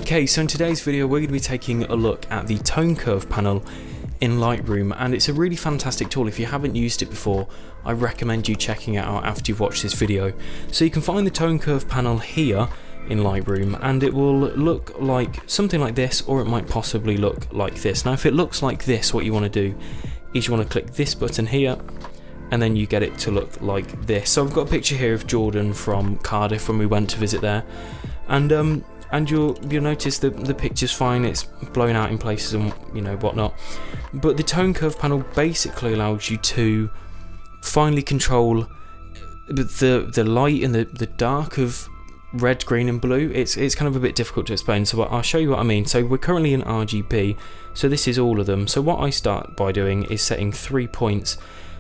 Okay, so in today's video we're going to be taking a look at the tone curve panel in Lightroom, and it's a really fantastic tool. If you haven't used it before, I recommend you checking it out after you've watched this video. So you can find the tone curve panel here in Lightroom, and it will look like something like this, or it might possibly look like this. Now if it looks like this, what you want to do is you want to click this button here, and then you get it to look like this. So I've got a picture here of Jordan from Cardiff when we went to visit there, and you'll notice that the picture's fine, it's blown out in places and whatnot. But the tone curve panel basically allows you to finely control the light and the dark of red, green and blue. It's kind of a bit difficult to explain, so I'll show you what I mean. So we're currently in RGB, so this is all of them. So what I start by doing is setting 3 points.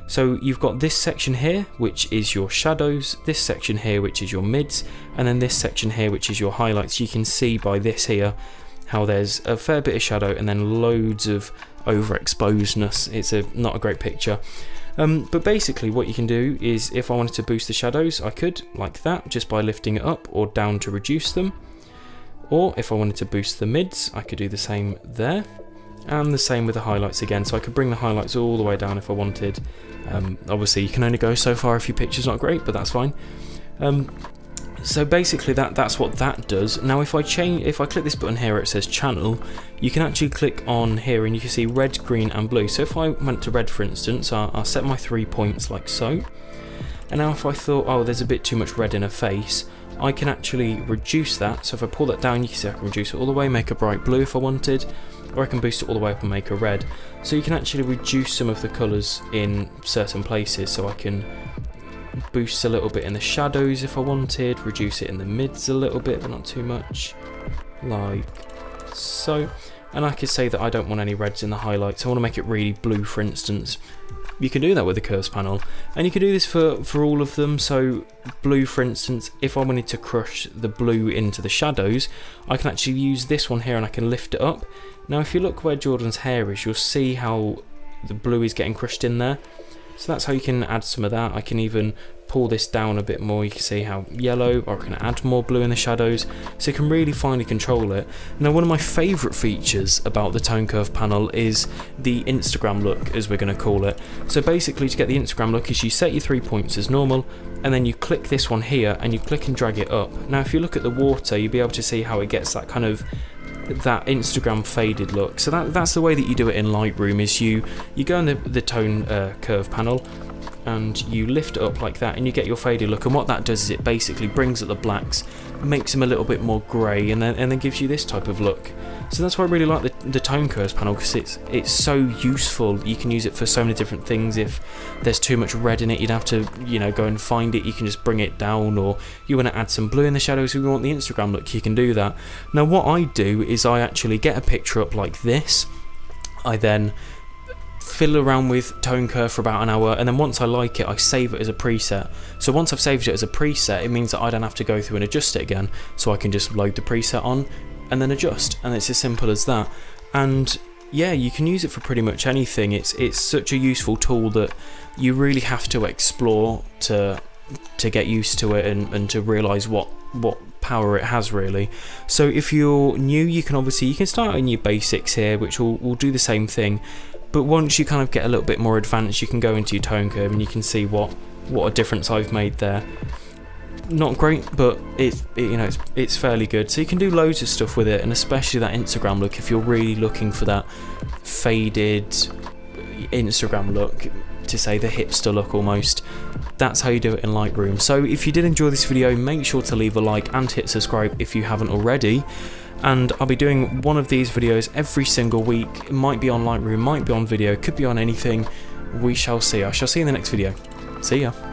So you've got this section here, which is your shadows, this section here, which is your mids, and then this section here, which is your highlights. You can see by this here how there's a fair bit of shadow and then loads of overexposedness. It's not a great picture. But basically what you can do is, if I wanted to boost the shadows, I could, like that, just by lifting it up or down to reduce them. Or if I wanted to boost the mids, I could do the same there. And the same with the highlights again, so I could bring the highlights all the way down if I wanted. Obviously you can only go so far if your picture's not great, but that's fine. So basically that's what that does. Now if I click this button here where it says channel, you can actually click on here and you can see red, green and blue. So if I went to red, for instance, I'll set my 3 points like so. And now if I thought, oh, there's a bit too much red in her face, I can actually reduce that. So if I pull that down, you can see I can reduce it all the way, make a bright blue if I wanted, or I can boost it all the way up and make a red. So you can actually reduce some of the colours in certain places. So I can boost a little bit in the shadows if I wanted, reduce it in the mids a little bit, but not too much, like so. And I could say that I don't want any reds in the highlights, I want to make it really blue, for instance. You can do that with the curves panel, and you can do this for all of them. So blue, for instance, if I wanted to crush the blue into the shadows, I can actually use this one here and I can lift it up. Now if you look where Jordan's hair is, you'll see how the blue is getting crushed in there. So that's how you can add some of that. I can even pull this down a bit more, you can see how yellow, or I can add more blue in the shadows, so you can really finely control it. Now one of my favourite features about the tone curve panel is the Instagram look, as we're going to call it. So basically to get the Instagram look is you set your 3 points as normal, and then you click this one here and you click and drag it up. Now if you look at the water, you'll be able to see how it gets that kind of that Instagram faded look. So that's the way that you do it in Lightroom, is you go in the tone curve panel and you lift it up like that and you get your faded look, and what that does is it basically brings up the blacks, makes them a little bit more grey, and then gives you this type of look. So that's why I really like the tone curves panel, because it's so useful. You can use it for so many different things. If there's too much red in it, you'd have to go and find it. You can just bring it down, or you want to add some blue in the shadows, or you want the Instagram look, you can do that. Now what I do is I actually get a picture up like this, I then fiddle around with tone curve for about an hour, and then once I like it, I save it as a preset. So once I've saved it as a preset, it means that I don't have to go through and adjust it again, so I can just load the preset on and then adjust, and it's as simple as that. And yeah, you can use it for pretty much anything. It's such a useful tool that you really have to explore to get used to it and to realise what power it has, really. So if you're new, you can start in your basics here, which will do the same thing. But once you kind of get a little bit more advanced, you can go into your tone curve and you can see what a difference I've made there. Not great, but it's fairly good. So you can do loads of stuff with it, and especially that Instagram look, if you're really looking for that faded Instagram look, to say the hipster look almost. That's how you do it in Lightroom. So if you did enjoy this video, make sure to leave a like and hit subscribe if you haven't already. And I'll be doing one of these videos every single week. It might be on Lightroom, might be on video, could be on anything. We shall see. I shall see you in the next video. See ya.